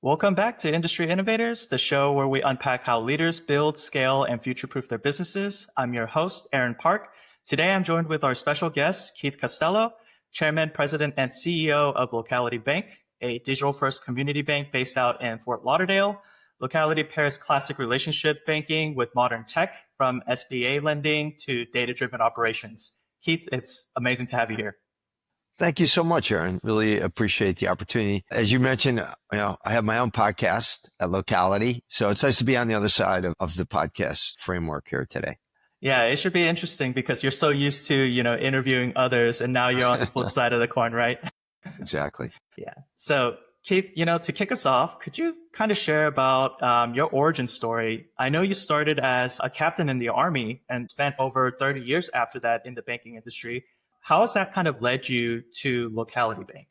Welcome back to Industry Innovators, the show where we unpack how leaders build, scale, and future-proof their businesses. I'm your host, Aaron Park. Today, I'm joined with our special guest, Keith Costello, Chairman, President, and CEO of Locality Bank, a digital-first community bank based out in Fort Lauderdale. Locality pairs classic relationship banking with modern tech, from SBA lending to data-driven operations. Keith, it's amazing to have you here. Thank you so much, Aaron. Really appreciate the opportunity. As you mentioned, I have my own podcast at Locality. So it's nice to be on the other side of the podcast framework here today. Yeah, it should be interesting because you're so used to, interviewing others, and now you're on the flip side of the coin, right? Exactly. Yeah. So Keith, to kick us off, could you kind of share about your origin story? I know you started as a captain in the Army and spent over 30 years after that in the banking industry. How has that kind of led you to Locality Bank?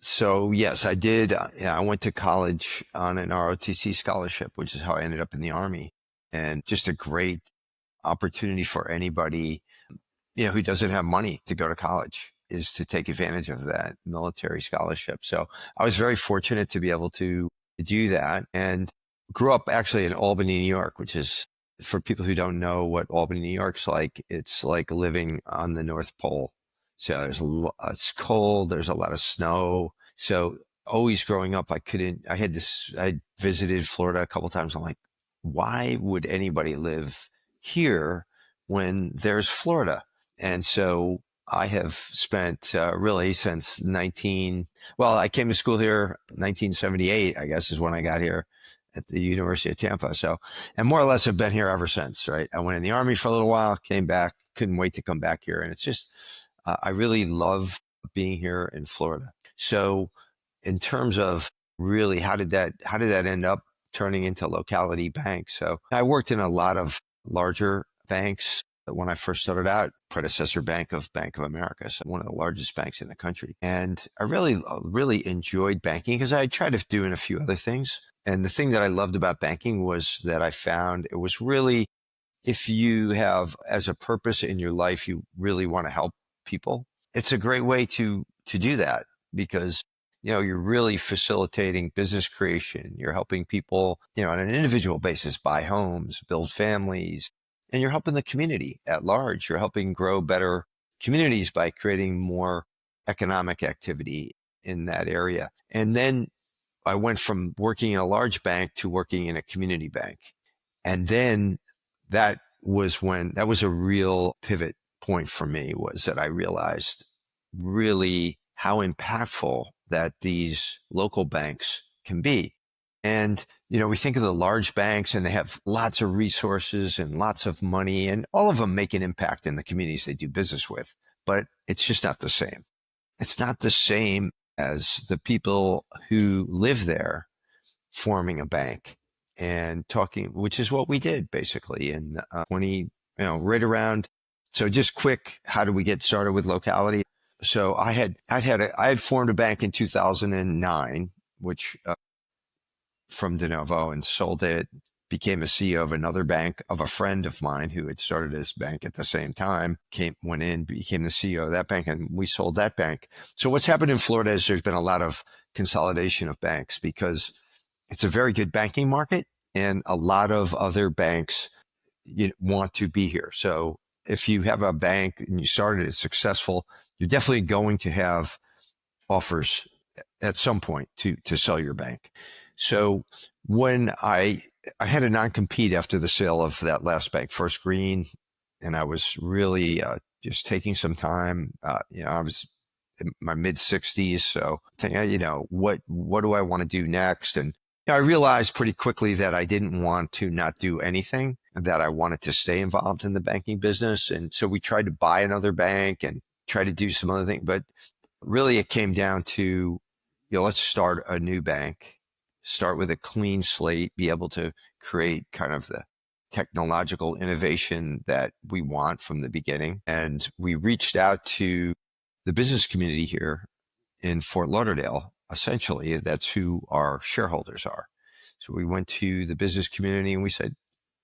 So yes, I did. I went to college on an ROTC scholarship, which is how I ended up in the Army. And just a great opportunity for anybody, who doesn't have money to go to college, is to take advantage of that military scholarship. So I was very fortunate to be able to do that, and grew up actually in Albany, New York, which is, for people who don't know what Albany, New York's like, it's like living on the North Pole. So it's cold, there's a lot of snow. So always growing up, I visited Florida a couple times. I'm like, why would anybody live here when there's Florida? And so I have spent really since I came to school here 1978, I guess is when I got here at the University of Tampa. So, and more or less have been here ever since, right? I went in the Army for a little while, came back, couldn't wait to come back here. And it's just, I really love being here in Florida. So in terms of really, how did that end up turning into Locality Bank? So I worked in a lot of larger banks. When I first started out, predecessor bank of Bank of America, so one of the largest banks in the country. And I really enjoyed banking because I tried to do a few other things. And the thing that I loved about banking was that I found it was really, if you have as a purpose in your life, you really want to help people, it's a great way to do that, because you're really facilitating business creation. You're helping people, on an individual basis, buy homes, build families, and you're helping the community at large. You're helping grow better communities by creating more economic activity in that area. And then I went from working in a large bank to working in a community bank. And then that was a real pivot point for me, was that I realized really how impactful that these local banks can be. And, we think of the large banks and they have lots of resources and lots of money, and all of them make an impact in the communities they do business with, but it's just not the same. It's not the same as the people who live there forming a bank and talking, which is what we did basically in right around. So just quick, how did we get started with Locality? So I had formed a bank in 2009, which from de novo, and sold it, became a CEO of another bank of a friend of mine who had started his bank at the same time, went in, became the CEO of that bank, and we sold that bank. So what's happened in Florida is there's been a lot of consolidation of banks because it's a very good banking market and a lot of other banks want to be here. So if you have a bank and you started it successful, you're definitely going to have offers at some point to sell your bank. So when I had a non-compete after the sale of that last bank, First Green, and I was really just taking some time. I was in my mid 60s, so thinking, what do I want to do next? And I realized pretty quickly that I didn't want to not do anything, that I wanted to stay involved in the banking business. And so we tried to buy another bank and try to do some other things, but really it came down to, let's start a new bank, start with a clean slate, be able to create kind of the technological innovation that we want from the beginning. And we reached out to the business community here in Fort Lauderdale. Essentially, that's who our shareholders are. So we went to the business community and we said,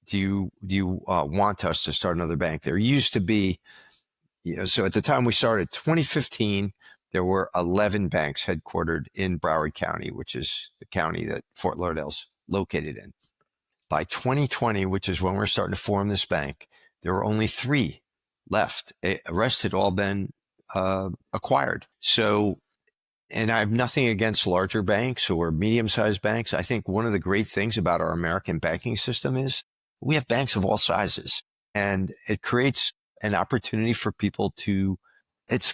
do you want us to start another bank? There used to be, so at the time we started, 2015, there were 11 banks headquartered in Broward County, which is the county that Fort Lauderdale's located in. By 2020, which is when we're starting to form this bank, there were only 3 left. The rest had all been acquired. So, and I have nothing against larger banks or medium-sized banks. I think one of the great things about our American banking system is we have banks of all sizes, and it creates an opportunity for people to, it's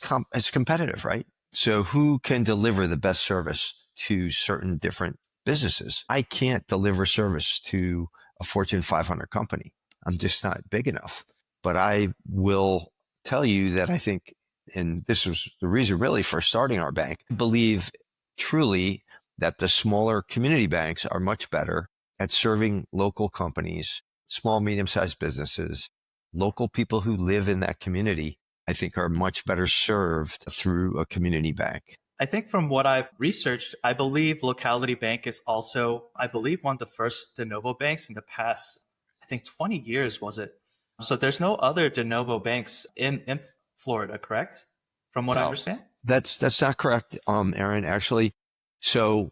competitive, right? So who can deliver the best service to certain different businesses? I can't deliver service to a Fortune 500 company. I'm just not big enough. But I will tell you that I think, and this was the reason really for starting our bank, I believe truly that the smaller community banks are much better at serving local companies, small, medium-sized businesses, local people who live in that community. I think are much better served through a community bank. I think from what I've researched, I believe Locality Bank is also, I believe, one of the first de novo banks in the past, I think 20 years, was it? So there's no other de novo banks in Florida, correct? From what I No, understand? that's not correct, Aaron, actually. So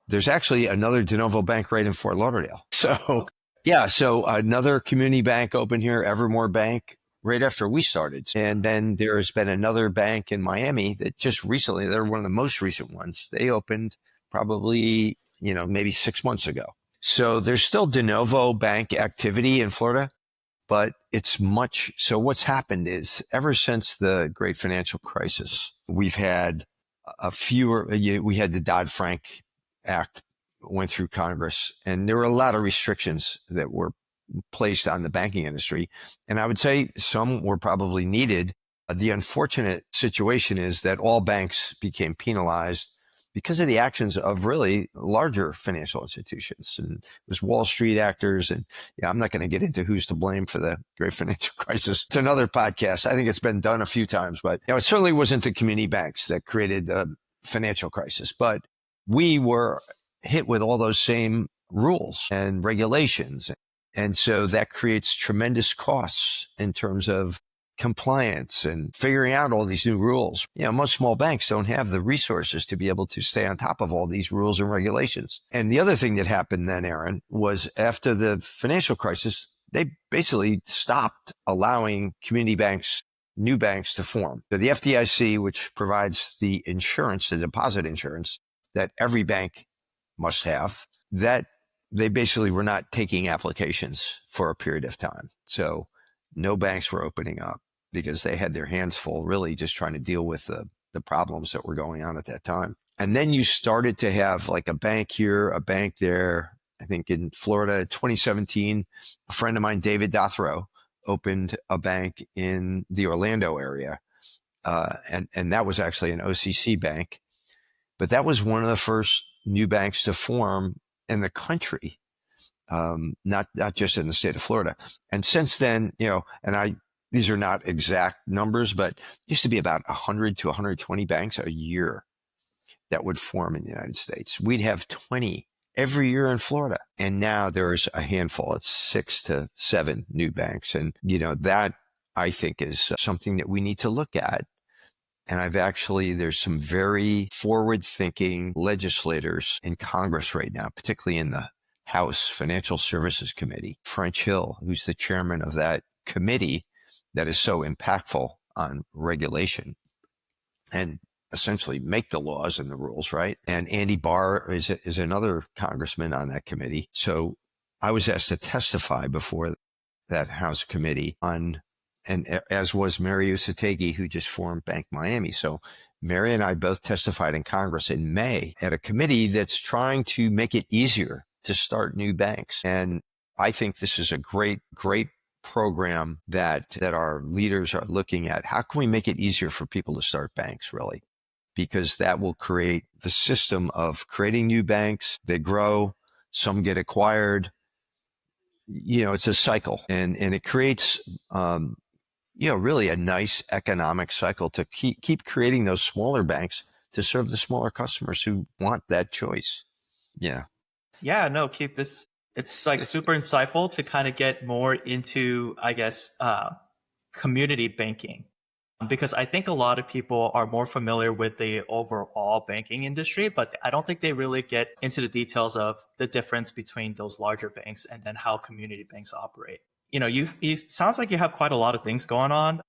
there's actually another de novo bank right in Fort Lauderdale. So yeah, so another community bank opened here, Evermore Bank, right after we started. And then there's been another bank in Miami that just recently, they're one of the most recent ones. They opened probably, maybe 6 months ago. So there's still de novo bank activity in Florida, but it's much. So what's happened is ever since the great financial crisis, we've had we had the Dodd-Frank Act went through Congress, and there were a lot of restrictions that were placed on the banking industry. And I would say some were probably needed. The unfortunate situation is that all banks became penalized because of the actions of really larger financial institutions. And it was Wall Street actors. And yeah, I'm not going to get into who's to blame for the great financial crisis. It's another podcast. I think it's been done a few times, but it certainly wasn't the community banks that created the financial crisis. But we were hit with all those same rules and regulations. And so that creates tremendous costs in terms of compliance and figuring out all these new rules. Most small banks don't have the resources to be able to stay on top of all these rules and regulations. And the other thing that happened then, Aaron, was after the financial crisis, they basically stopped allowing community banks, new banks to form. So the FDIC, which provides the insurance, the deposit insurance that every bank must have, that they basically were not taking applications for a period of time. So no banks were opening up because they had their hands full, really just trying to deal with the problems that were going on at that time. And then you started to have like a bank here, a bank there. I think in Florida, 2017, a friend of mine, David Dothrow, opened a bank in the Orlando area. And that was actually an OCC bank. But that was one of the first new banks to form in the country, not just in the state of Florida. And since then, these are not exact numbers, but it used to be about 100 to 120 banks a year that would form in the United States. We'd have 20 every year in Florida. And now there's a handful. It's 6 to 7 new banks. And, that I think is something that we need to look at. And there's some very forward-thinking legislators in Congress right now, particularly in the House Financial Services Committee. French Hill, who's the chairman of that committee that is so impactful on regulation and essentially make the laws and the rules, right? And Andy Barr is another congressman on that committee. So I was asked to testify before that House committee on, and as was Mary Usategi, who just formed Bank Miami. So Mary and I both testified in Congress in May at a committee that's trying to make it easier to start new banks. And I think this is a great program that our leaders are looking at. How can we make it easier for people to start banks, really? Because that will create the system of creating new banks. They grow, some get acquired. It's a cycle, and it creates, really a nice economic cycle to keep creating those smaller banks to serve the smaller customers who want that choice. Yeah. Yeah, no, Keith, this It's like super insightful to kind of get more into, I guess, community banking. Because I think a lot of people are more familiar with the overall banking industry, but I don't think they really get into the details of the difference between those larger banks and then how community banks operate. You sounds like you have quite a lot of things going on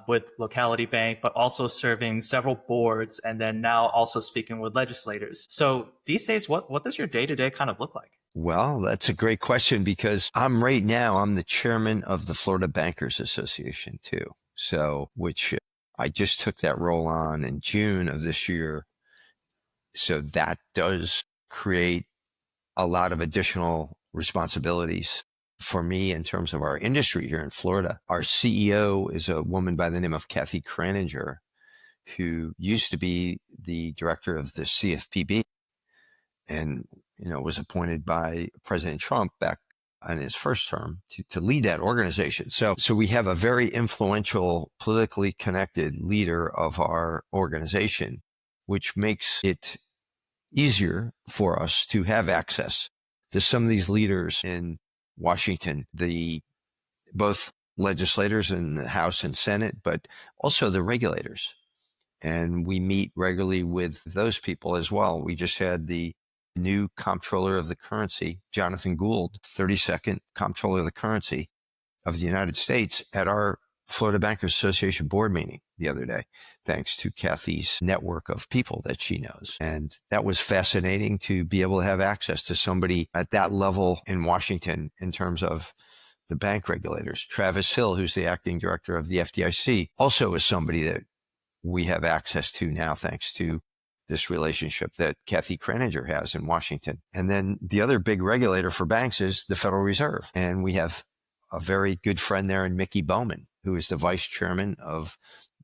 with Locality Bank, but also serving several boards and then now also speaking with legislators. So these days, what does your day-to-day kind of look like? Well, that's a great question because I'm the chairman of the Florida Bankers Association too. So, which I just took that role on in June of this year. So that does create a lot of additional responsibilities for me in terms of our industry here in Florida. Our CEO is a woman by the name of Kathy Kraninger, who used to be the director of the CFPB and was appointed by President Trump back in his first term to lead that organization. So we have a very influential, politically connected leader of our organization, which makes it easier for us to have access to some of these leaders in Washington, both legislators in the House and Senate, but also the regulators. And we meet regularly with those people as well. We just had the new comptroller of the currency, Jonathan Gould, 32nd comptroller of the currency of the United States, at our Florida Bankers Association board meeting the other day, thanks to Kathy's network of people that she knows. And that was fascinating to be able to have access to somebody at that level in Washington in terms of the bank regulators. Travis Hill, who's the acting director of the FDIC, also is somebody that we have access to now, thanks to this relationship that Kathy Kraninger has in Washington. And then the other big regulator for banks is the Federal Reserve. And we have a very good friend there in Mickey Bowman, who is the vice chairman of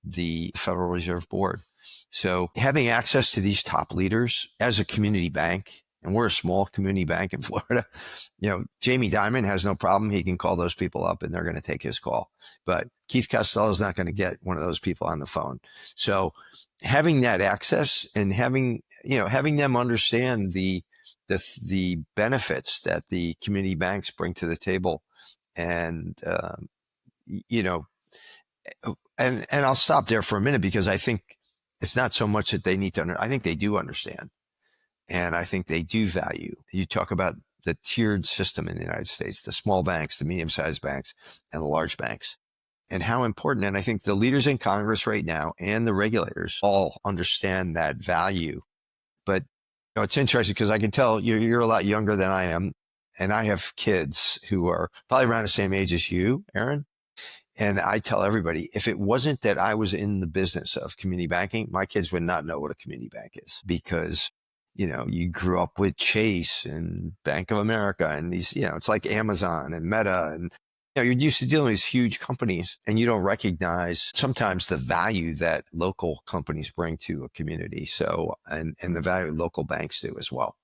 the Federal Reserve Board. So having access to these top leaders as a community bank, and we're a small community bank in Florida, Jamie Dimon has no problem. He can call those people up and they're going to take his call. But Keith Costello is not going to get one of those people on the phone. So having that access and having them understand the benefits that the community banks bring to the table, and and I'll stop there for a minute because I think it's not so much that they need to I think they do understand. And I think they do value. You talk about the tiered system in the United States, the small banks, the medium-sized banks, and the large banks, and how important. And I think the leaders in Congress right now and the regulators all understand that value. But it's interesting because I can tell you're a lot younger than I am. And I have kids who are probably around the same age as you, Aaron. And I tell everybody, if it wasn't that I was in the business of community banking, my kids would not know what a community bank is, because you grew up with Chase and Bank of America and these, it's like Amazon and Meta, and you're used to dealing with these huge companies, and you don't recognize sometimes the value that local companies bring to a community. So, and the value local banks do as well.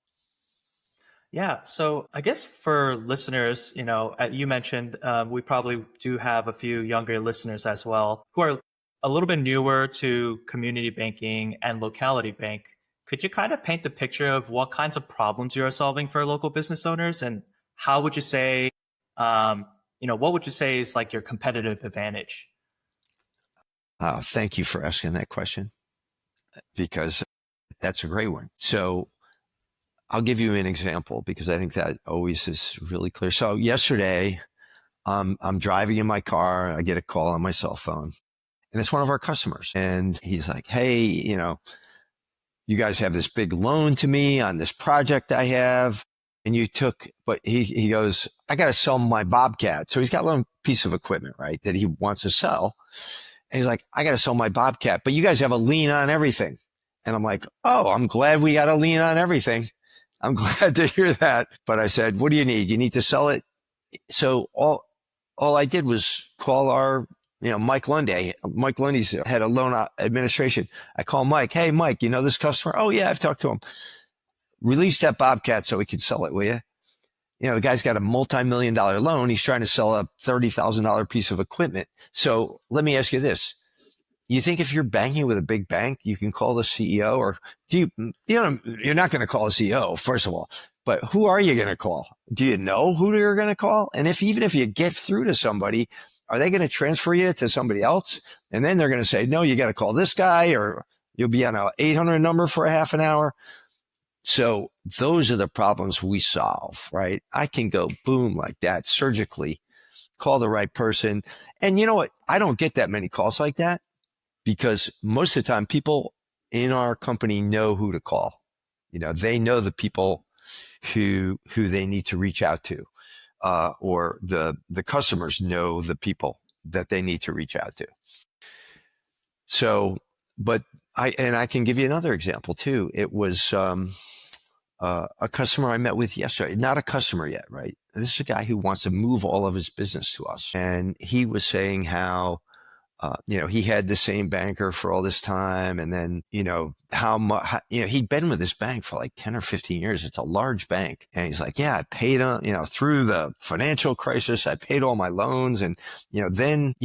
Yeah. So I guess for listeners, you mentioned we probably do have a few younger listeners as well who are a little bit newer to community banking and Locality Bank. Could you kind of paint the picture of what kinds of problems you are solving for local business owners, and how would you say, what would you say is like your competitive advantage? Thank you for asking that question, because that's a great one. So I'll give you an example because I think that always is really clear. So yesterday, I'm driving in my car. I get a call on my cell phone, and it's one of our customers. And he's like, hey, you guys have this big loan to me on this project I have. And but he goes, I got to sell my Bobcat. So he's got a little piece of equipment, right, that he wants to sell. And he's like, I got to sell my Bobcat, but you guys have a lien on everything. And I'm like, oh, I'm glad we got a lien on everything. I'm glad to hear that. But I said, what do you need? You need to sell it. So all I did was call our, Mike Lundy. Mike Lundy's head of loan administration. I call Mike. Hey, Mike, this customer? Oh, yeah, I've talked to him. Release that Bobcat so we can sell it, will you? The guy's got a multi-million-dollar loan. He's trying to sell a $30,000 piece of equipment. So let me ask you this. You think if you're banking with a big bank, you can call the CEO, or you're not going to call a CEO, first of all, but who are you going to call? Do you know who you're going to call? And even if you get through to somebody, are they going to transfer you to somebody else? And then they're going to say, no, you got to call this guy, or you'll be on a 800 number for a half an hour. So those are the problems we solve, right? I can go boom like that surgically, call the right person. And you know what? I don't get that many calls like that because most of the time people in our company know who to call. They know the people who they need to reach out to, or the customers know the people that they need to reach out to. So, but I can give you another example too. It was a customer I met with yesterday, not a customer yet, right? This is a guy who wants to move all of his business to us. And he was saying how, he had the same banker for all this time. And then, how much, he'd been with this bank for like 10 or 15 years. It's a large bank. And he's like, yeah, I paid, through the financial crisis, I paid all my loans. And, then,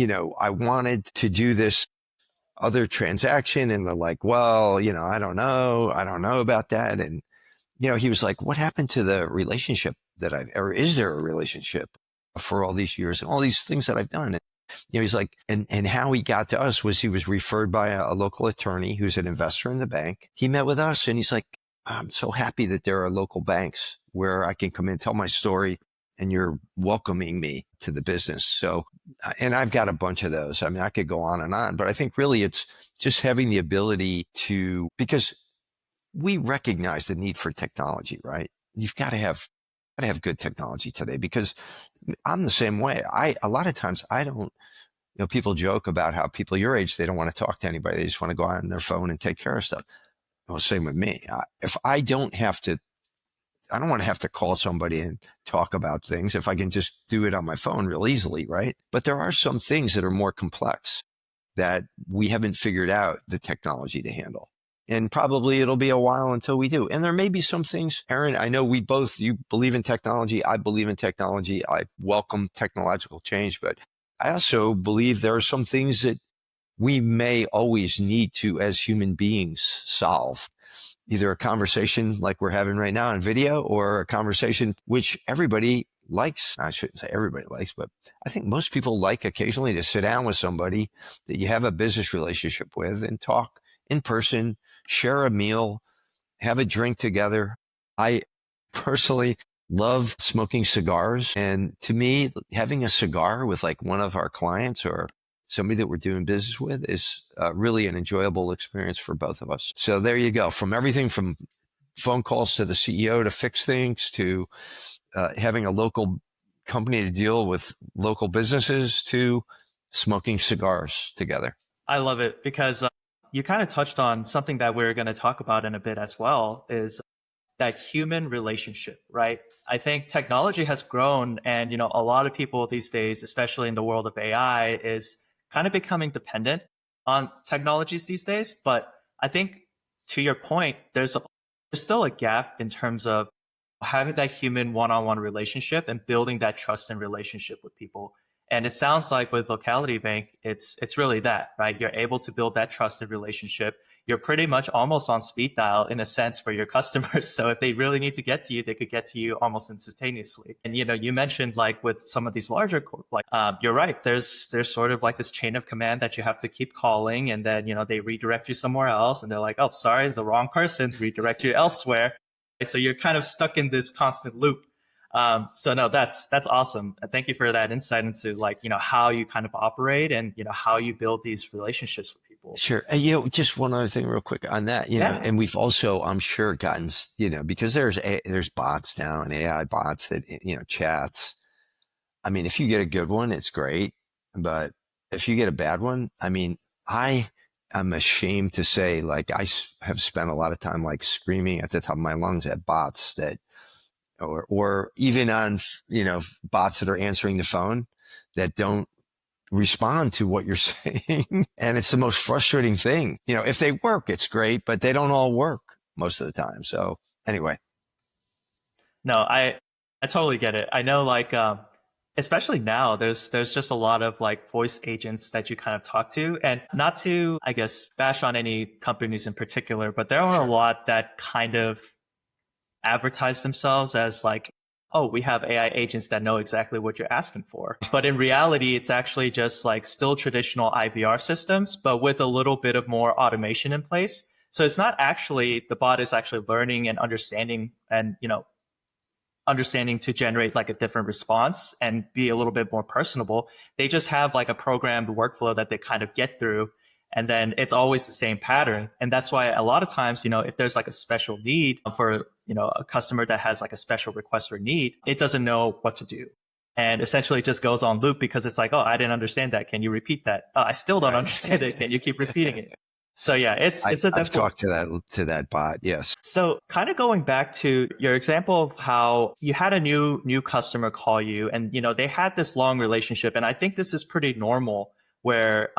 I wanted to do this other transaction. And they're like, well, I don't know about that. And, he was like, what happened to the relationship or is there a relationship for all these years and all these things that I've done? And, he's like, and how he got to us was he was referred by a local attorney who's an investor in the bank. He met with us and he's like, I'm so happy that there are local banks where I can come in, tell my story, and you're welcoming me to the business. So, and I've got a bunch of those. I mean, I could go on, but I think really it's just having the ability to, because we recognize the need for technology, right? You've got to have good technology today, because I'm the same way. A lot of times I don't, people joke about how people your age, they don't want to talk to anybody. They just want to go on their phone and take care of stuff. Well, same with me. If I don't have to, I don't want to have to call somebody and talk about things if I can just do it on my phone real easily, right? But there are some things that are more complex that we haven't figured out the technology to handle. And probably it'll be a while until we do. And there may be some things, Aaron, I know you believe in technology. I believe in technology. I welcome technological change, but I also believe there are some things that we may always need to, as human beings, solve. Either a conversation like we're having right now on video, or a conversation which everybody likes. I shouldn't say everybody likes, but I think most people like occasionally to sit down with somebody that you have a business relationship with and talk in person, share a meal, have a drink together. I personally love smoking cigars. And to me, having a cigar with like one of our clients or somebody that we're doing business with is really an enjoyable experience for both of us. So there you go. From everything from phone calls to the CEO to fix things, to having a local company to deal with local businesses, to smoking cigars together. I love it because you kind of touched on something that we're going to talk about in a bit as well, is that human relationship, right? I think technology has grown, and a lot of people these days, especially in the world of AI, is kind of becoming dependent on technologies these days. But I think, to your point, there's still a gap in terms of having that human one-on-one relationship and building that trust and relationship with people. And it sounds like with Locality Bank, it's really that, right? You're able to build that trusted relationship. You're pretty much almost on speed dial in a sense for your customers. So if they really need to get to you, they could get to you almost instantaneously. And you mentioned like with some of these larger, you're right. There's sort of like this chain of command that you have to keep calling, and then they redirect you somewhere else, and they're like, oh, sorry, the wrong person, redirect you elsewhere. Right? So you're kind of stuck in this constant loop. So no, that's awesome. Thank you for that insight into how you kind of operate and, how you build these relationships with people. Sure. Just one other thing real quick on that, know, and we've also, I'm sure, gotten, because there's bots now and AI bots that, chats. I mean, if you get a good one, it's great. But if you get a bad one, I mean, I'm ashamed to say, like, I have spent a lot of time like screaming at the top of my lungs at bots that, or even on, bots that are answering the phone that don't respond to what you're saying. And it's the most frustrating thing. If they work, it's great, but they don't all work most of the time. So anyway. No, I totally get it. I know especially now, there's just a lot of like voice agents that you kind of talk to, and not to, I guess, bash on any companies in particular, but there are a lot that kind of advertise themselves as like, oh, we have AI agents that know exactly what you're asking for. But in reality, it's actually just like still traditional IVR systems, but with a little bit of more automation in place. So it's not actually, the bot is actually learning and understanding and, understanding to generate like a different response and be a little bit more personable. They just have like a programmed workflow that they kind of get through. And then it's always the same pattern. And that's why a lot of times, if there's like a special need for, a customer that has like a special request or need, it doesn't know what to do. And essentially it just goes on loop because it's like, oh, I didn't understand that. Can you repeat that? Oh, I still don't understand it. Can you keep repeating it? So yeah, it's a I've definitely. talked to that bot. Yes. So kind of going back to your example of how you had a new customer call you and they had this long relationship, and I think this is pretty normal where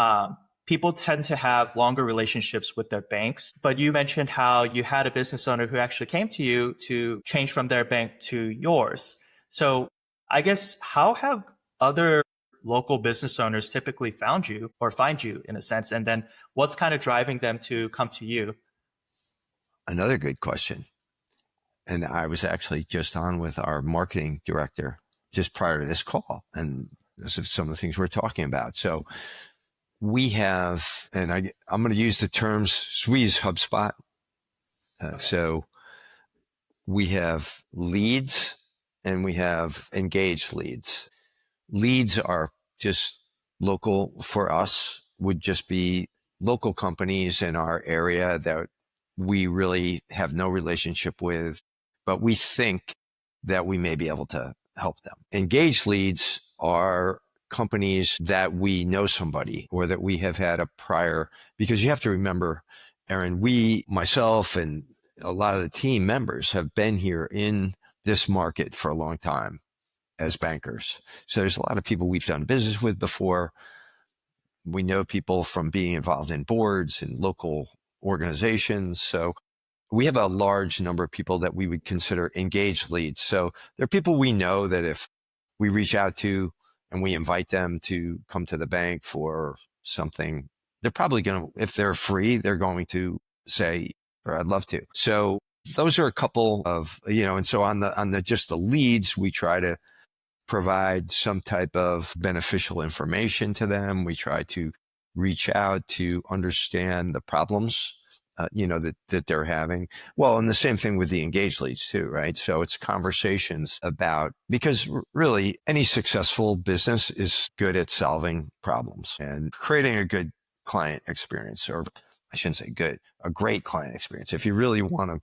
people tend to have longer relationships with their banks. But you mentioned how you had a business owner who actually came to you to change from their bank to yours. So I guess how have other local business owners typically found you or find you in a sense? And then what's kind of driving them to come to you? Another good question. And I was actually just on with our marketing director just prior to this call. And this is some of the things we're talking about. So we have, and I'm going to use the terms, we use HubSpot. Okay. So we have leads and we have engaged leads. Leads are just local for us, would just be local companies in our area that we really have no relationship with, but we think that we may be able to help them. Engaged leads are companies that we know somebody or that we have had a prior, because you have to remember, Aaron, myself and a lot of the team members have been here in this market for a long time as bankers. So there's a lot of people we've done business with before. We know people from being involved in boards and local organizations. So we have a large number of people that we would consider engaged leads. So they're people we know that if we reach out to and we invite them to come to the bank for something, they're probably going to, if they're free, they're going to say, or I'd love to. So those are a couple of, and so on the just the leads, we try to provide some type of beneficial information to them. We try to reach out to understand the problems, that they're having. Well, and the same thing with the engaged leads too, right? So it's conversations about, because really any successful business is good at solving problems and creating a good client experience, or I shouldn't say good, a great client experience. If you really want to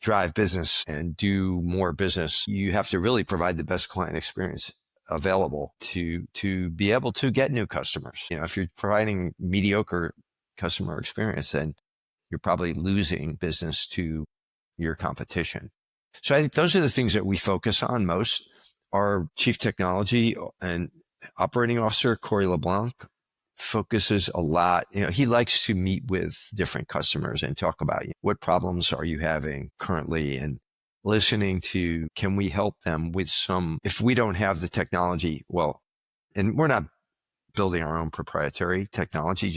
drive business and do more business, you have to really provide the best client experience available to be able to get new customers. If you're providing mediocre customer experience, then you're probably losing business to your competition. So I think those are the things that we focus on most. Our Chief Technology and Operating Officer, Corey LeBlanc, focuses a lot. He likes to meet with different customers and talk about what problems are you having currently, and listening to, can we help them with some, if we don't have the technology, well, and we're not building our own proprietary technology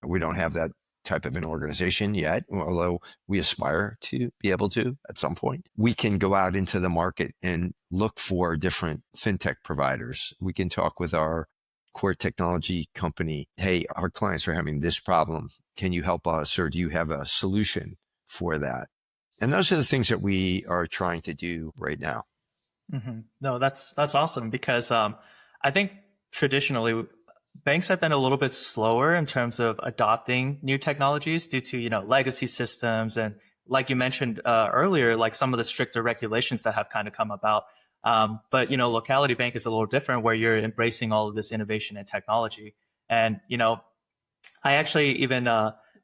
we don't have that type of an organization yet, although we aspire to be able to at some point. We can go out into the market and look for different fintech providers. We can talk with our core technology company. Hey, our clients are having this problem. Can you help us? Or do you have a solution for that? And those are the things that we are trying to do right now. Mm-hmm. No, that's awesome because I think traditionally banks have been a little bit slower in terms of adopting new technologies due to legacy systems and, like you mentioned earlier, like some of the stricter regulations that have kind of come about. But Locality Bank is a little different, where you're embracing all of this innovation and technology. And I actually even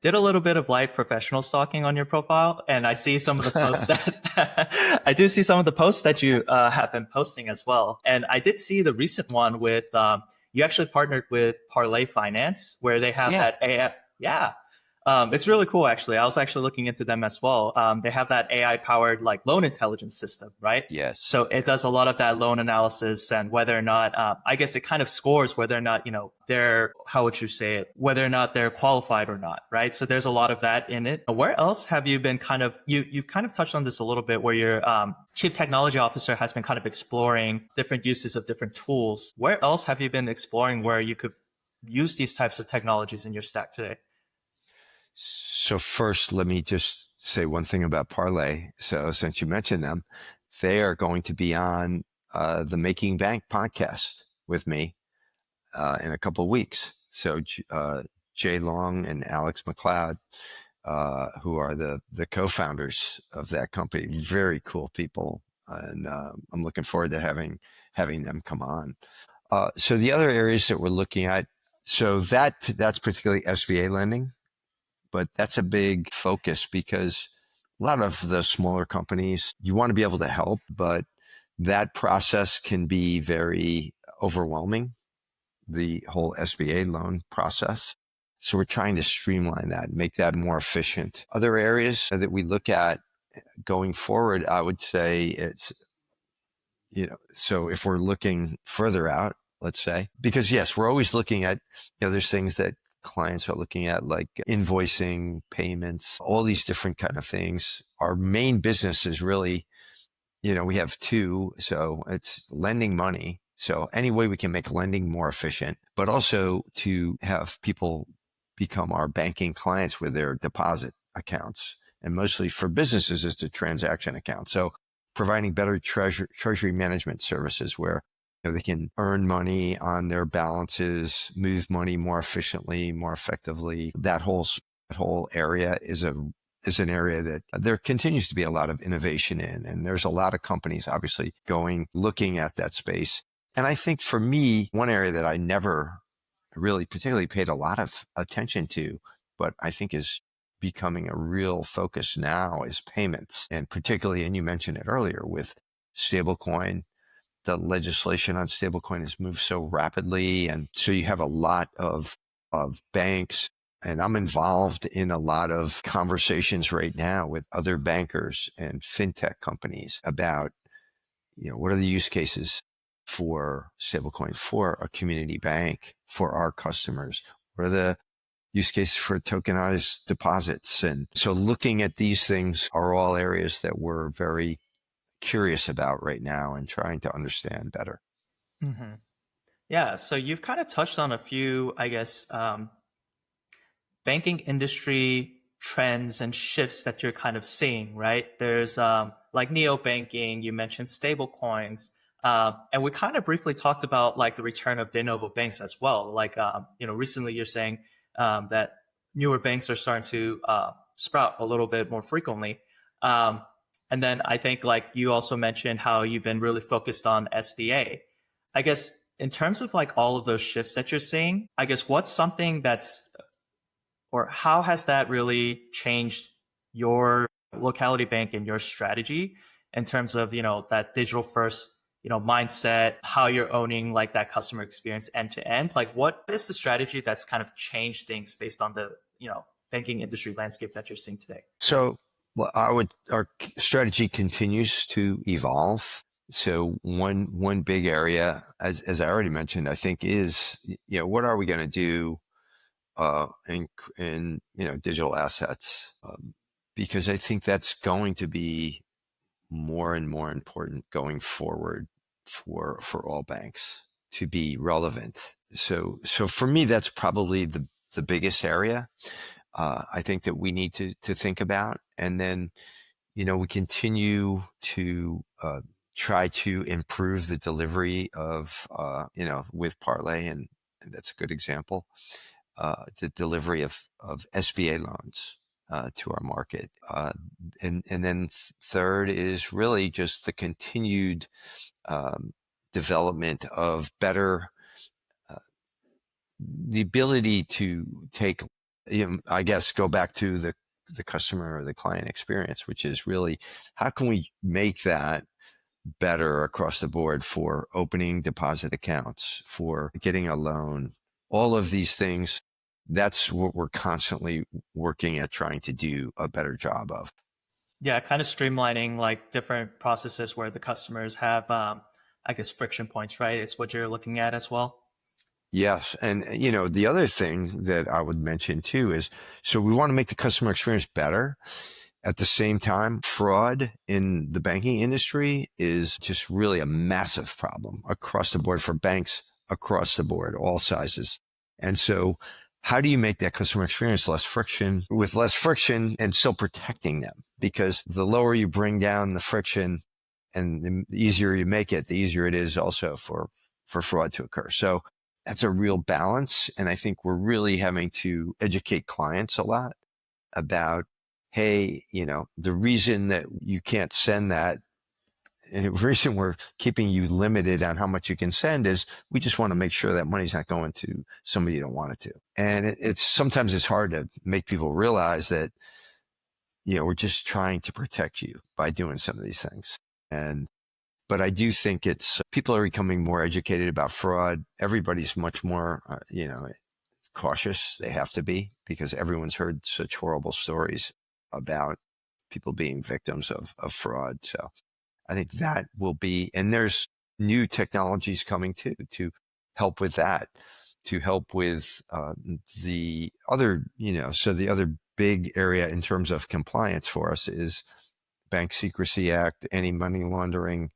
did a little bit of light professional stalking on your profile, and I see some of the posts that I do see some of the posts that you have been posting as well. And I did see the recent one with you actually partnered with Parlay Finance, where they have that AI. Yeah. It's really cool, actually. I was actually looking into them as well. They have that AI powered like loan intelligence system, right? Yes. So it does a lot of that loan analysis and whether or not, I guess it kind of scores whether or not, they're, how would you say it, whether or not they're qualified or not, right? So there's a lot of that in it. Where else have you been you've kind of touched on this a little bit where your chief technology officer has been kind of exploring different uses of different tools. Where else have you been exploring where you could use these types of technologies in your stack today? So first, let me just say one thing about Parlay. So since you mentioned them, they are going to be on the Making Bank podcast with me in a couple of weeks. So Jay Long and Alex McLeod, who are the co-founders of that company, very cool people, and I'm looking forward to having them come on. So the other areas that we're looking at, so that's particularly SBA lending, but that's a big focus because a lot of the smaller companies, you want to be able to help, but that process can be very overwhelming, the whole SBA loan process. So we're trying to streamline that, make that more efficient. Other areas that we look at going forward, I would say it's, so if we're looking further out, let's say, because yes, we're always looking at, there's things that clients are looking at like invoicing, payments, all these different kind of things. Our main business is really, we have two. So it's lending money. So any way we can make lending more efficient, but also to have people become our banking clients with their deposit accounts. And mostly for businesses is the transaction account. So providing better treasury management services where they can earn money on their balances, move money more efficiently, more effectively. That whole area is an area that there continues to be a lot of innovation in. And there's a lot of companies obviously looking at that space. And I think for me, one area that I never really particularly paid a lot of attention to, but I think is becoming a real focus now is payments. And particularly, and you mentioned it earlier with stablecoin, the legislation on stablecoin has moved so rapidly. And so you have a lot of banks, and I'm involved in a lot of conversations right now with other bankers and fintech companies about, what are the use cases for stablecoin, for a community bank, for our customers? What are the use cases for tokenized deposits? And so looking at these things are all areas that we're very curious about right now and trying to understand better. Hmm. Yeah, so you've kind of touched on a few, I guess, banking industry trends and shifts that you're kind of seeing, right? There's like neo banking, you mentioned stable coins, and we kind of briefly talked about like the return of de novo banks as well. Like, recently you're saying that newer banks are starting to sprout a little bit more frequently. Um, and then I think like you also mentioned how you've been really focused on SBA. I guess in terms of like all of those shifts that you're seeing, I guess what's something that's or how has that really changed your locality bank and your strategy in terms of that digital first mindset, how you're owning like that customer experience end to end? Like what is the strategy that's kind of changed things based on the banking industry landscape that you're seeing today? So our strategy continues to evolve. So one big area, as I already mentioned, I think is, what are we going to do in digital assets? Because I think that's going to be more and more important going forward for all banks to be relevant. So for me, that's probably the biggest area. I think that we need to think about, and then we continue to try to improve the delivery of with Parlay, and that's a good example. The delivery of SBA loans to our market. And then third is really just the continued development of better, the ability to take, I guess, go back to the customer or the client experience, which is really how can we make that better across the board for opening deposit accounts, for getting a loan, all of these things. that's what we're constantly working at trying to do a better job of. Yeah, kind of streamlining like different processes where the customers have, I guess, friction points, right? It's what you're looking at as well. Yes. And, the other thing that I would mention too is, so we want to make the customer experience better. At the same time, fraud in the banking industry is just really a massive problem across the board for banks across the board, all sizes. And so how do you make that customer experience with less friction and still protecting them? Because the lower you bring down the friction and the easier you make it, the easier it is also for fraud to occur. So that's a real balance. And I think we're really having to educate clients a lot about, hey, the reason that you can't send that, and the reason we're keeping you limited on how much you can send is we just want to make sure that money's not going to somebody you don't want it to. And it's sometimes it's hard to make people realize that, we're just trying to protect you by doing some of these things. But I do think people are becoming more educated about fraud. Everybody's much more, cautious. They have to be, because everyone's heard such horrible stories about people being victims of fraud. So I think that will be, and there's new technologies coming too to help with that, to help with the other, so the other big area in terms of compliance for us is Bank Secrecy Act, anti-money laundering,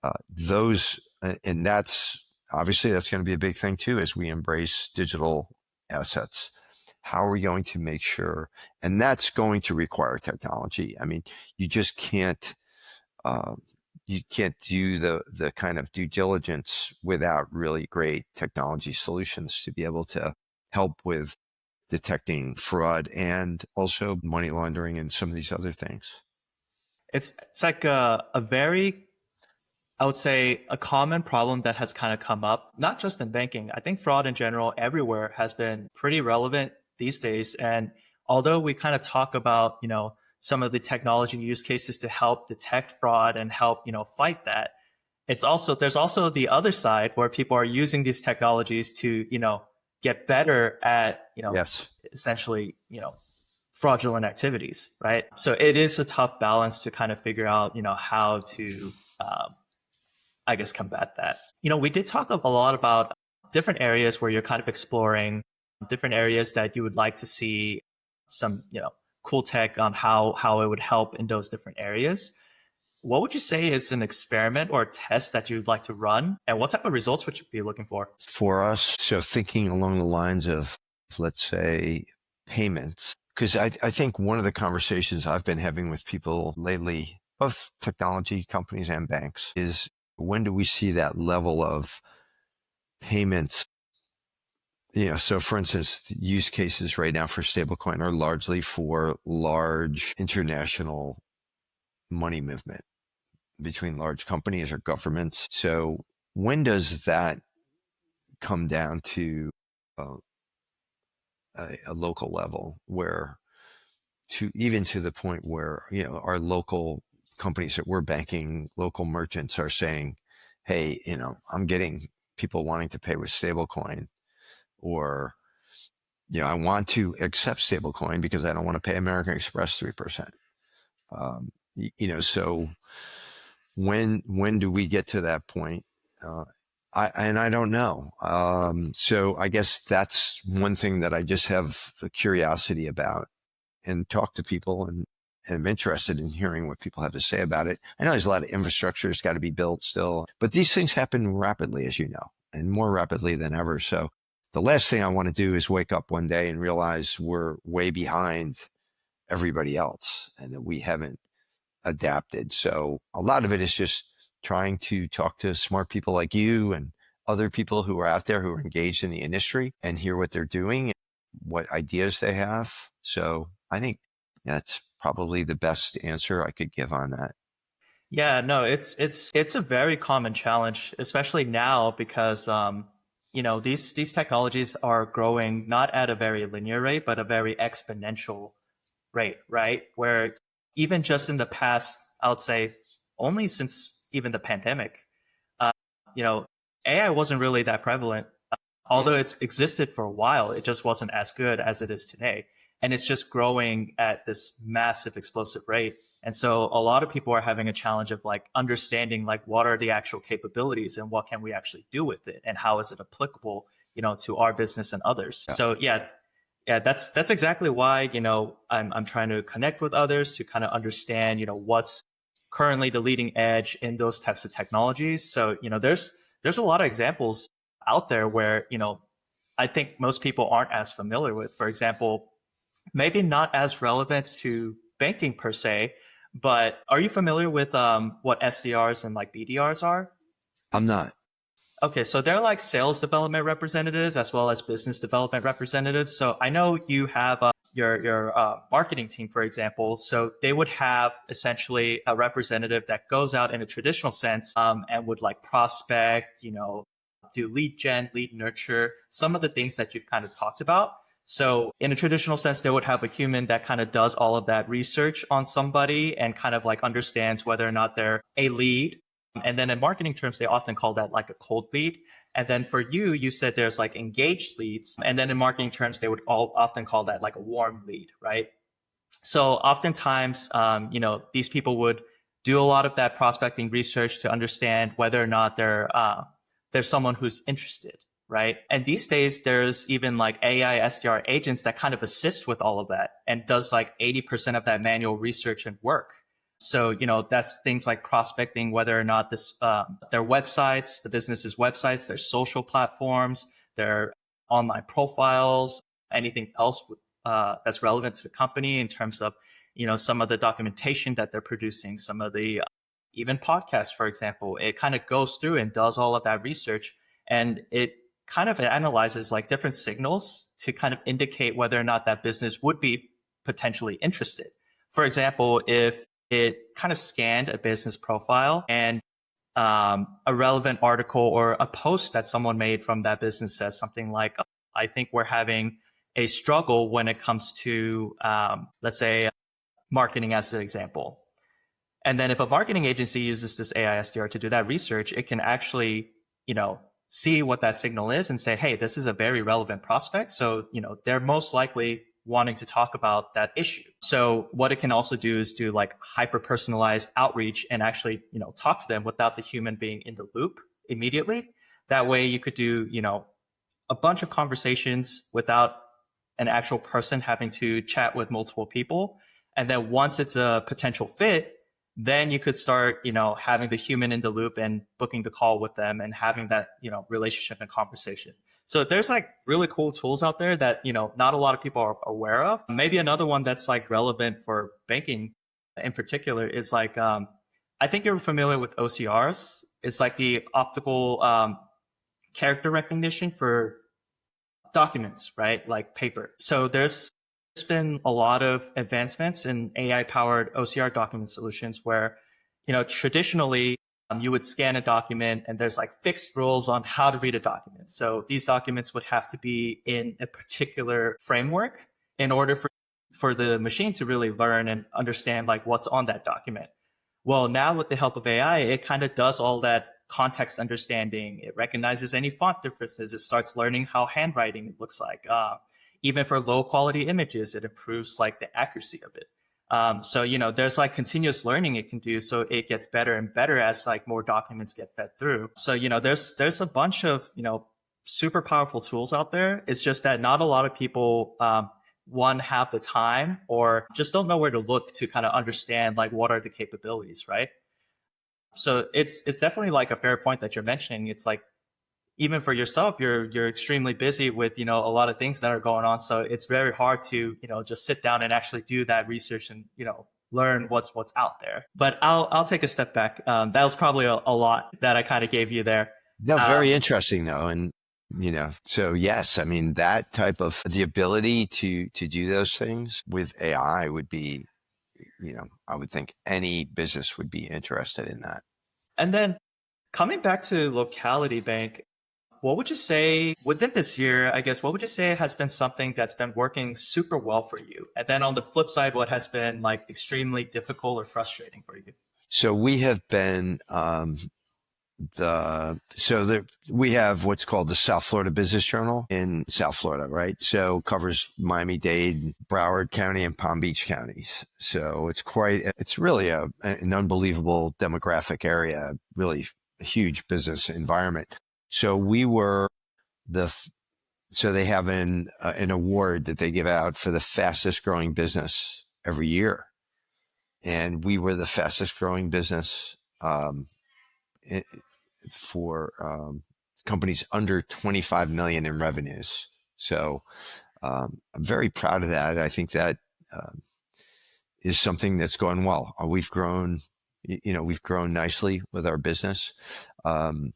and that's obviously that's going to be a big thing too as we embrace digital assets. How are we going to make sure? And that's going to require technology. I mean, you just can't do the kind of due diligence without really great technology solutions to be able to help with detecting fraud and also money laundering and some of these other things. It's like a very, I would say, a common problem that has kind of come up, not just in banking. I think fraud in general everywhere has been pretty relevant these days. And although we kind of talk about, some of the technology use cases to help detect fraud and help, fight that, there's also the other side where people are using these technologies to, get better at, Yes. essentially, fraudulent activities, right? So it is a tough balance to kind of figure out, how to, I guess, combat that. We did talk a lot about different areas where you're kind of exploring different areas that you would like to see some, cool tech on how it would help in those different areas. What would you say is an experiment or a test that you'd like to run? And what type of results would you be looking for? For us, so thinking along the lines of, let's say, payments, because I think one of the conversations I've been having with people lately, both technology companies and banks, is when do we see that level of payments? So for instance, the use cases right now for stablecoin are largely for large international money movement between large companies or governments. So when does that come down to uh, a local level where even to the point where, our local companies that we're banking, local merchants are saying, hey, I'm getting people wanting to pay with stablecoin, or, I want to accept stablecoin because I don't want to pay American Express 3%. So when do we get to that point? I don't know. So I guess that's one thing that I just have a curiosity about, and talk to people, and am interested in hearing what people have to say about it. I know there's a lot of infrastructure that's got to be built still, but these things happen rapidly, as you know, and more rapidly than ever. So the last thing I want to do is wake up one day and realize we're way behind everybody else and that we haven't adapted. So a lot of it is just trying to talk to smart people like you and other people who are out there who are engaged in the industry and hear what they're doing, what ideas they have. So I think that's probably the best answer I could give on that. Yeah, no, it's a very common challenge, especially now because these technologies are growing not at a very linear rate, but a very exponential rate, right? Where even just in the past, I would say only since even the pandemic, uh, you know, AI wasn't really that prevalent although it's existed for a while, it just wasn't as good as it is today. And it's just growing at this massive explosive rate. And so a lot of people are having a challenge of like understanding like what are the actual capabilities and what can we actually do with it and how is it applicable, to our business and others. Yeah. So yeah, that's exactly why, I'm trying to connect with others to kind of understand, what's currently the leading edge in those types of technologies. So, there's a lot of examples out there where, I think most people aren't as familiar with. For example, maybe not as relevant to banking per se, but are you familiar with what SDRs and like BDRs are? I'm not. Okay, so they're like sales development representatives as well as business development representatives. So I know you have your marketing team, for example. So they would have essentially a representative that goes out in a traditional sense and would like prospect, do lead gen, lead nurture, some of the things that you've kind of talked about. So in a traditional sense, they would have a human that kind of does all of that research on somebody and kind of like understands whether or not they're a lead. And then in marketing terms, they often call that like a cold lead. And then for you, you said there's like engaged leads. And then in marketing terms, they would all often call that like a warm lead, right? So oftentimes, these people would do a lot of that prospecting research to understand whether or not there's someone who's interested, right? And these days, there's even like AI SDR agents that kind of assist with all of that and does like 80% of that manual research and work. So, that's things like prospecting, whether or not their websites, the business's websites, their social platforms, their online profiles, anything else that's relevant to the company in terms of, some of the documentation that they're producing, some of the even podcasts, for example. It kind of goes through and does all of that research, and it kind of analyzes like different signals to kind of indicate whether or not that business would be potentially interested. For example, if it kind of scanned a business profile and a relevant article or a post that someone made from that business says something like, I think we're having a struggle when it comes to, let's say, marketing as an example. And then if a marketing agency uses this AI SDR to do that research, it can actually, see what that signal is and say, hey, this is a very relevant prospect. So, they're most likely wanting to talk about that issue. So what it can also do is do like hyper personalized outreach and actually, talk to them without the human being in the loop immediately. That way you could do, a bunch of conversations without an actual person having to chat with multiple people. And then once it's a potential fit, then you could start, having the human in the loop and booking the call with them and having that, relationship and conversation. So there's like really cool tools out there that, not a lot of people are aware of. Maybe another one that's like relevant for banking in particular is like, I think you're familiar with OCRs. It's like the optical character recognition for documents, right? Like paper. So there's been a lot of advancements in AI powered OCR document solutions where, traditionally you would scan a document and there's like fixed rules on how to read a document. So these documents would have to be in a particular framework in order for the machine to really learn and understand like what's on that document. Well, now with the help of AI, it kind of does all that context understanding. It recognizes any font differences. It starts learning how handwriting looks like. Even for low quality images, it improves like the accuracy of it. So, there's like continuous learning it can do. So it gets better and better as like more documents get fed through. So, there's a bunch of, super powerful tools out there. It's just that not a lot of people, one, have the time or just don't know where to look to kind of understand like what are the capabilities, right? So it's definitely like a fair point that you're mentioning. It's like, even for yourself, you're extremely busy with, a lot of things that are going on. So it's very hard to, just sit down and actually do that research and, learn what's out there. But I'll take a step back. That was probably a lot that I kind of gave you there. No, very interesting though. And, so yes, I mean, that type of the ability to do those things with AI would be, I would think any business would be interested in that. And then coming back to Locality Bank, what would you say within this year, I guess, what would you say has been something that's been working super well for you? And then on the flip side, what has been like extremely difficult or frustrating for you? So we have been we have what's called the South Florida Business Journal in South Florida, right? So covers Miami-Dade, Broward County, and Palm Beach counties. So it's really an unbelievable demographic area, really a huge business environment. So so they have an award that they give out for the fastest growing business every year. And we were the fastest growing business, for companies under 25 million in revenues. So I'm very proud of that. I think that is something that's going well. We've grown nicely with our business. On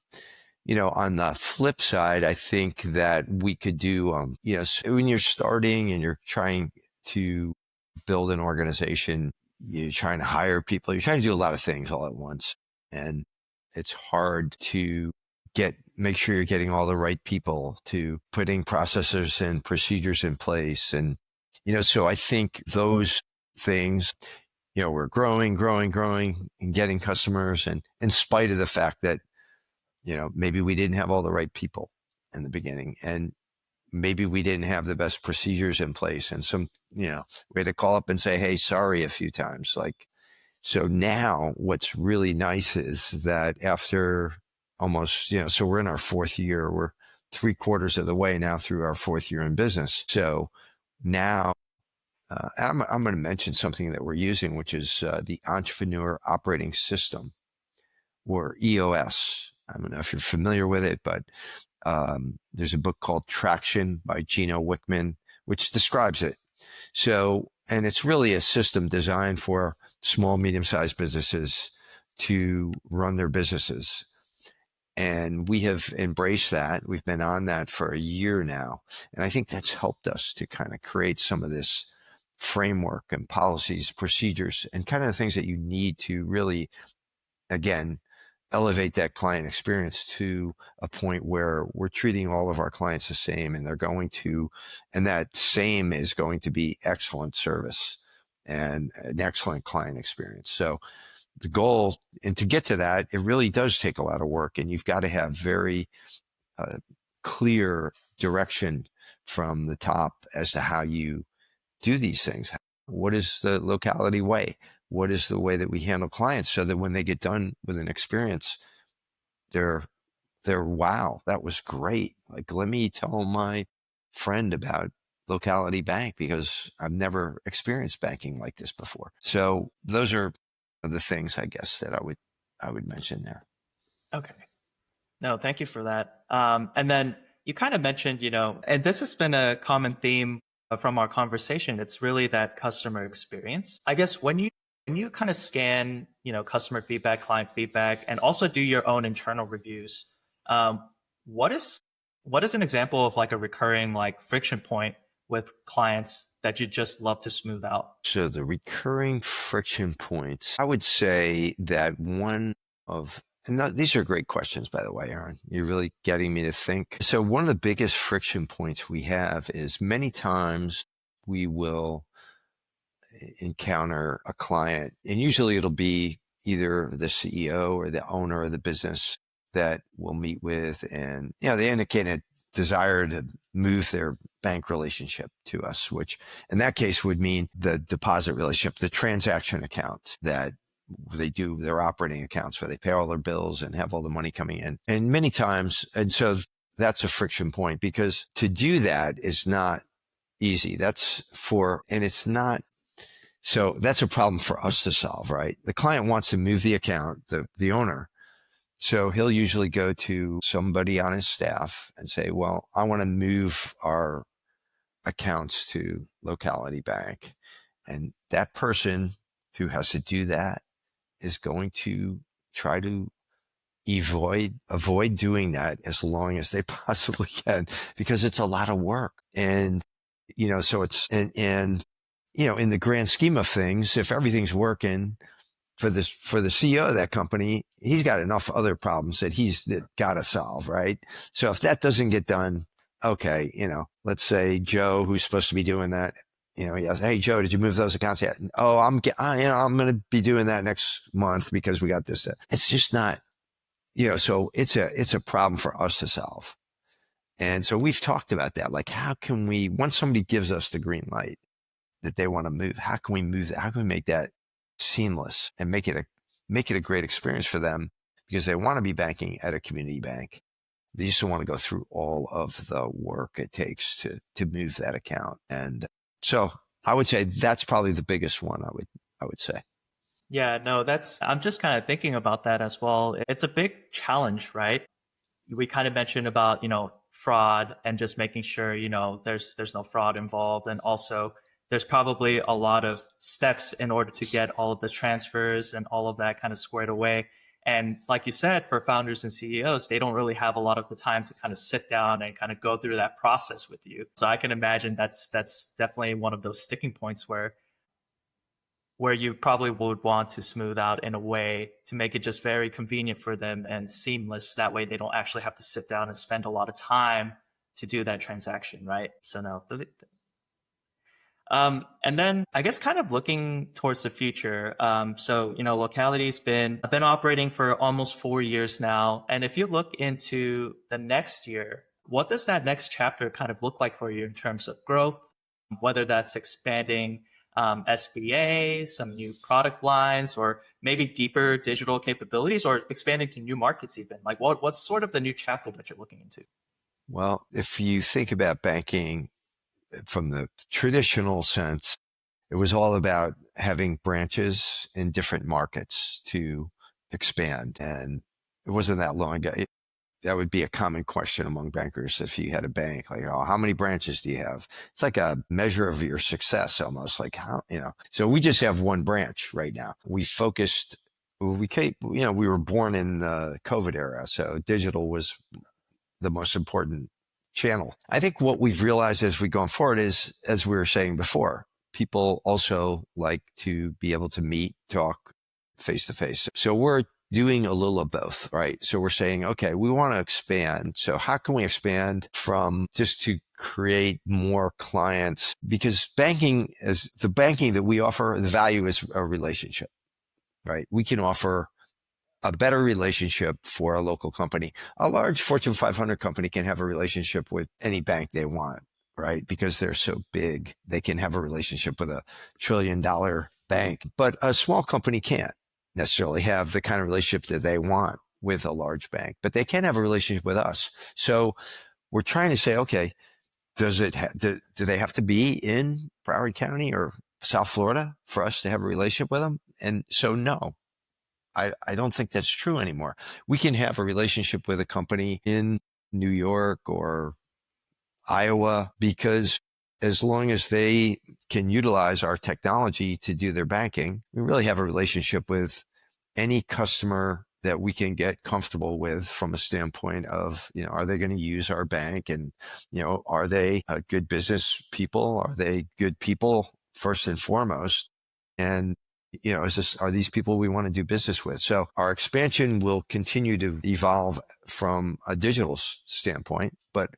the flip side, I think that we could do, when you're starting and you're trying to build an organization, you're trying to hire people, you're trying to do a lot of things all at once. And it's hard to make sure you're getting all the right people, to putting processes and procedures in place. And, so I think those things, we're growing and getting customers. And in spite of the fact that, maybe we didn't have all the right people in the beginning, and maybe we didn't have the best procedures in place. And we had to call up and say, hey, sorry a few times. So now what's really nice is that after almost, so we're in our fourth year, we're 3/4 of the way now through our fourth year in business. So now I'm going to mention something that we're using, which is the Entrepreneur Operating System, or EOS. I don't know if you're familiar with it, but there's a book called Traction by Gino Wickman, which describes it. So, and it's really a system designed for small, medium-sized businesses to run their businesses. And we have embraced that. We've been on that for a year now. And I think that's helped us to kind of create some of this framework and policies, procedures, and kind of the things that you need to really, again, elevate that client experience to a point where we're treating all of our clients the same, and and that same is going to be excellent service and an excellent client experience. So the goal, and to get to that, it really does take a lot of work, and you've got to have very clear direction from the top as to how you do these things. What is the locality way? What is the way that we handle clients, so that when they get done with an experience, they're wow, that was great. Let me tell my friend about Locality Bank because I've never experienced banking like this before. So those are the things, I guess, that I would mention there. Okay. No, thank you for that. And then you kind of mentioned, and this has been a common theme from our conversation. It's really that customer experience. I guess when you kind of scan, customer feedback, client feedback, and also do your own internal reviews, what is an example of a recurring friction point with clients that you just love to smooth out? So the recurring friction points, I would say that these are great questions, by the way, Aaron. You're really getting me to think. So one of the biggest friction points we have is many times we will encounter a client, and usually it'll be either the CEO or the owner of the business that we'll meet with, and they indicate a desire to move their bank relationship to us, which in that case would mean the deposit relationship, the transaction account that they do, their operating accounts where they pay all their bills and have all the money coming in. And many times, and so that's a friction point, because to do that is not easy. So that's a problem for us to solve, right? The client wants to move the account, the owner. So he'll usually go to somebody on his staff and say, well, I want to move our accounts to Locality Bank. And that person who has to do that is going to try to avoid doing that as long as they possibly can, because it's a lot of work. And, so it's, and in the grand scheme of things, if everything's working for the CEO of that company, he's got enough other problems that he's got to solve, right? So if that doesn't get done, okay, let's say Joe, who's supposed to be doing that, he asks, hey, Joe, did you move those accounts yet? Oh, I'm going to be doing that next month because we got this. It's just not So it's a problem for us to solve. And so we've talked about that. Like, how can we, once somebody gives us the green light that they want to move, how can we move that? How can we make that seamless and make it a great experience for them, because they want to be banking at a community bank. They just don't want to go through all of the work it takes to move that account. And so I would say that's probably the biggest one, I would say. Yeah, no, I'm just kind of thinking about that as well. It's a big challenge, right? We kind of mentioned about, fraud and just making sure, there's no fraud involved. And also there's probably a lot of steps in order to get all of the transfers and all of that kind of squared away. And like you said, for founders and CEOs, they don't really have a lot of the time to kind of sit down and kind of go through that process with you. So I can imagine that's definitely one of those sticking points where you probably would want to smooth out in a way to make it just very convenient for them and seamless. That way they don't actually have to sit down and spend a lot of time to do that transaction, right? So no. And then I guess kind of looking towards the future. So, Locality's been operating for almost 4 years now. And if you look into the next year, what does that next chapter kind of look like for you in terms of growth, whether that's expanding SBA, some new product lines, or maybe deeper digital capabilities, or expanding to new markets even? Like what's sort of the new chapter that you're looking into? Well, if you think about banking from the traditional sense, it was all about having branches in different markets to expand. And it wasn't that long ago. That would be a common question among bankers. If you had a bank, like, oh, how many branches do you have? It's like a measure of your success, almost like so we just have one branch right now. We were born in the COVID era. So digital was the most important channel. I think what we've realized as we've gone forward is, as we were saying before, people also like to be able to meet, talk face to face. So we're doing a little of both, right? So we're saying, okay, we want to expand. So how can we expand from just to create more clients? Because the banking that we offer, the value is a relationship, right? We can offer a better relationship for a local company. A large Fortune 500 company can have a relationship with any bank they want, right? Because they're so big, they can have a relationship with $1 trillion bank. But a small company can't necessarily have the kind of relationship that they want with a large bank, but they can have a relationship with us. So we're trying to say, okay, do they have to be in Broward County or South Florida for us to have a relationship with them? And so, no, I don't think that's true anymore. We can have a relationship with a company in New York or Iowa, because as long as they can utilize our technology to do their banking, we really have a relationship with any customer that we can get comfortable with from a standpoint of, are they going to use our bank? And, are they good business people? Are they good people first and foremost? And are these people we want to do business with? So our expansion will continue to evolve from a digital standpoint, but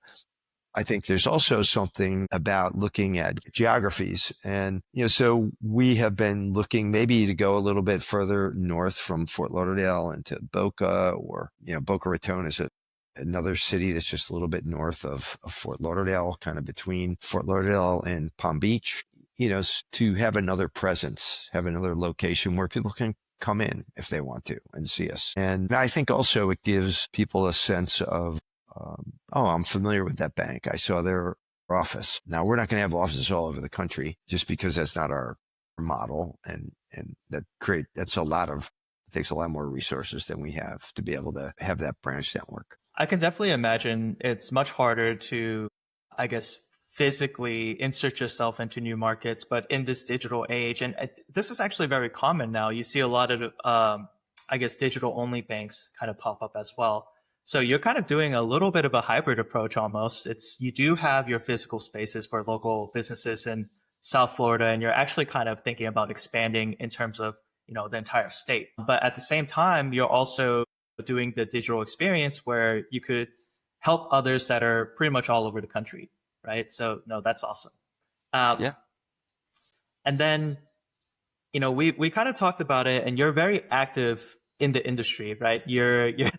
I think there's also something about looking at geographies. And, so we have been looking maybe to go a little bit further north from Fort Lauderdale into Boca, or, Boca Raton is another city that's just a little bit north of Fort Lauderdale, kind of between Fort Lauderdale and Palm Beach, to have another presence, have another location where people can come in if they want to and see us. And I think also it gives people a sense of, I'm familiar with that bank. I saw their office. Now, we're not going to have offices all over the country just because that's not our model. And takes a lot more resources than we have to be able to have that branch network. I can definitely imagine it's much harder to, I guess, physically insert yourself into new markets, but in this digital age, and this is actually very common now, you see a lot of, I guess, digital only banks kind of pop up as well. So you're kind of doing a little bit of a hybrid approach almost. You do have your physical spaces for local businesses in South Florida, and you're actually kind of thinking about expanding in terms of, the entire state. But at the same time, you're also doing the digital experience where you could help others that are pretty much all over the country, right? So no, that's awesome. Yeah. And then, we kind of talked about it, and you're very active in the industry, right?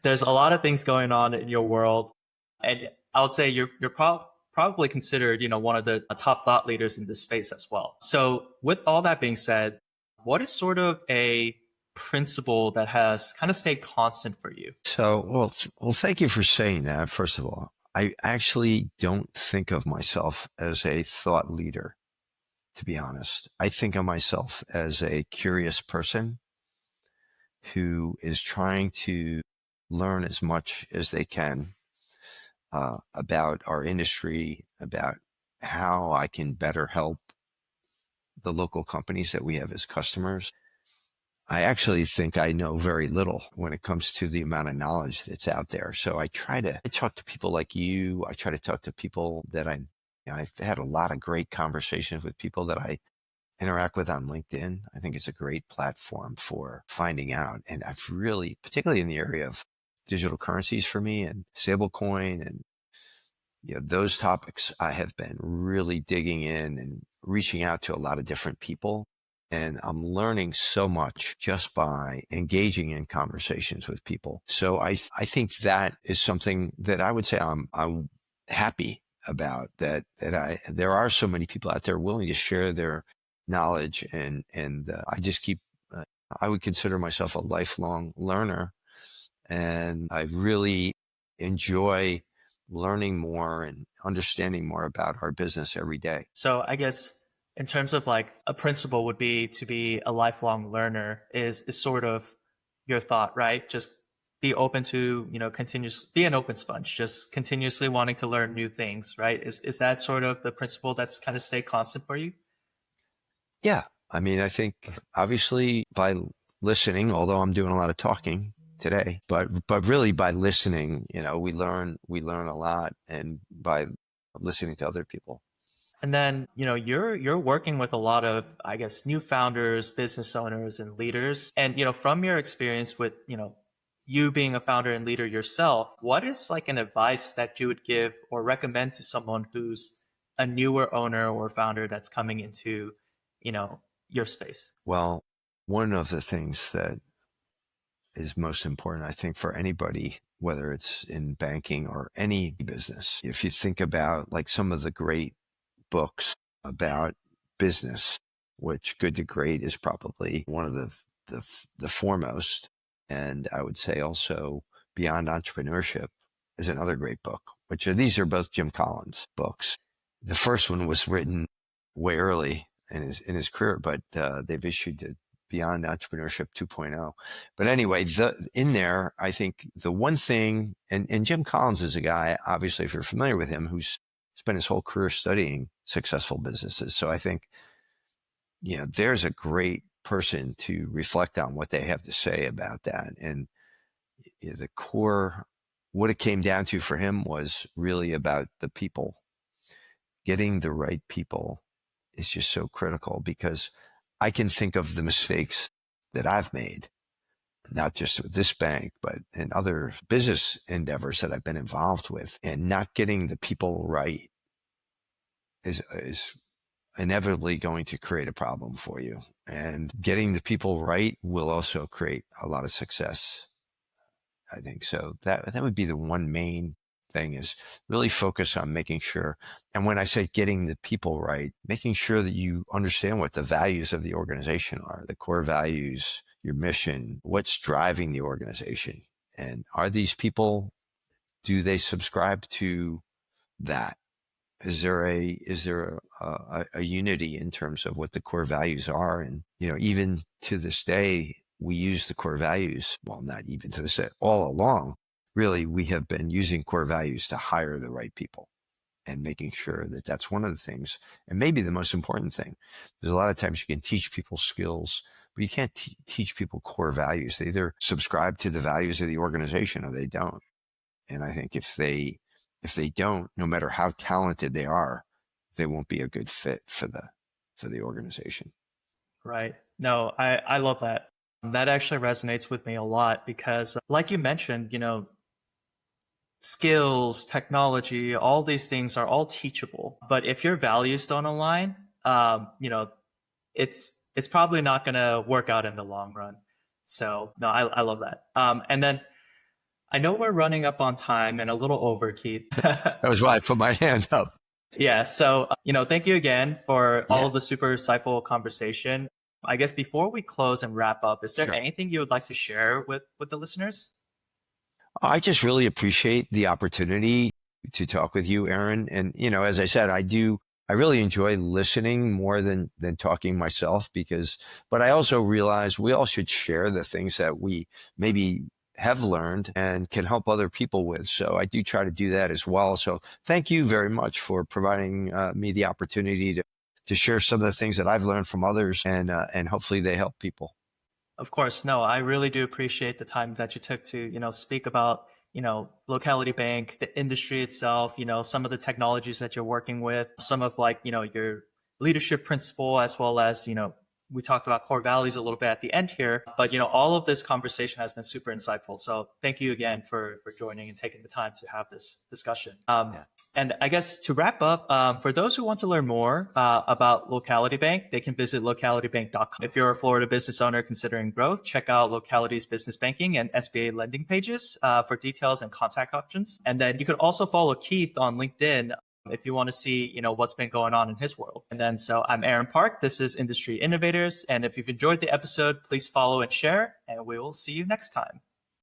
There's a lot of things going on in your world, and I would say you're probably considered, one of the top thought leaders in this space as well. So with all that being said, what is sort of a principle that has kind of stayed constant for you? So, well, thank you for saying that. First of all, I actually don't think of myself as a thought leader, to be honest. I think of myself as a curious person who is trying to learn as much as they can about our industry, about how I can better help the local companies that we have as customers. I actually think I know very little when it comes to the amount of knowledge that's out there. So I talk to people like you. I try to talk to people that I've had a lot of great conversations with people that I interact with on LinkedIn. I think it's a great platform for finding out. And I've really, particularly in the area of digital currencies for me and stablecoin and those topics, I have been really digging in and reaching out to a lot of different people. And I'm learning so much just by engaging in conversations with people. So I think that is something that I would say I'm happy about, there are so many people out there willing to share their knowledge, and I just keep I would consider myself a lifelong learner, and I really enjoy learning more and understanding more about our business every day. So I guess in terms of like a principle would be to be a lifelong learner is sort of your thought, right? Just be open to, be an open sponge, just continuously wanting to learn new things, right? Is that sort of the principle that's kind of stayed constant for you? Yeah. I mean, I think obviously by listening, although I'm doing a lot of talking today, but really by listening, we learn a lot, and by listening to other people. And then, you're working with a lot of, I guess, new founders, business owners, and leaders. And, from your experience with, you being a founder and leader yourself, what is like an advice that you would give or recommend to someone who's a newer owner or founder that's coming into, your space? Well, one of the things that is most important, I think, for anybody, whether it's in banking or any business, if you think about like some of the great books about business, which Good to Great is probably one of the foremost. And I would say also Beyond Entrepreneurship is another great book, these are both Jim Collins books. The first one was written way early in his career, but they've issued the Beyond Entrepreneurship 2.0. But anyway, in there, I think the one thing, and Jim Collins is a guy, obviously, if you're familiar with him, who's spent his whole career studying successful businesses. So I think, there's a great person to reflect on what they have to say about that. And the core, what it came down to for him was really about the people. Getting the right people is just so critical, because I can think of the mistakes that I've made, not just with this bank, but in other business endeavors that I've been involved with, and not getting the people right is inevitably going to create a problem for you. And getting the people right will also create a lot of success, I think. So that would be the one main thing, is really focus on making sure. And when I say getting the people right, making sure that you understand what the values of the organization are, the core values, your mission, what's driving the organization. And are these people, do they subscribe to that? Is there a unity in terms of what the core values are? And, even to this day, we use the core values. Well, not even to this day, all along, really, we have been using core values to hire the right people, and making sure that that's one of the things. And maybe the most important thing, there's a lot of times you can teach people skills, but you can't teach people core values. They either subscribe to the values of the organization or they don't. And I think if they don't, no matter how talented they are, they won't be a good fit for the organization. Right. No, I love that. That actually resonates with me a lot because, like you mentioned, skills, technology, all these things are all teachable. But if your values don't align, it's probably not going to work out in the long run. So no, I love that. And then I know we're running up on time and a little over, Keith. That was why I put my hand up. Yeah. So, thank you again for all Yeah, of the super insightful conversation. I guess before we close and wrap up, is there sure. anything you would like to share with the listeners? I just really appreciate the opportunity to talk with you, Aaron. And, as I said, I really enjoy listening more than talking myself but I also realize we all should share the things that we maybe have learned and can help other people with. So I do try to do that as well. So thank you very much for providing me the opportunity to share some of the things that I've learned from others and hopefully they help people. Of course, no, I really do appreciate the time that you took to, speak about, Locality Bank, the industry itself, some of the technologies that you're working with, some of like, your leadership principle, as well as, we talked about core values a little bit at the end here, but all of this conversation has been super insightful. So thank you again for joining and taking the time to have this discussion. Yeah. And I guess to wrap up, for those who want to learn more about Locality Bank, they can visit localitybank.com. If you're a Florida business owner considering growth, check out Locality's business banking and SBA lending pages for details and contact options. And then you could also follow Keith on LinkedIn if you want to see, what's been going on in his world. And then, so I'm Aaron Park. This is Industry Innovators. And if you've enjoyed the episode, please follow and share, and we will see you next time.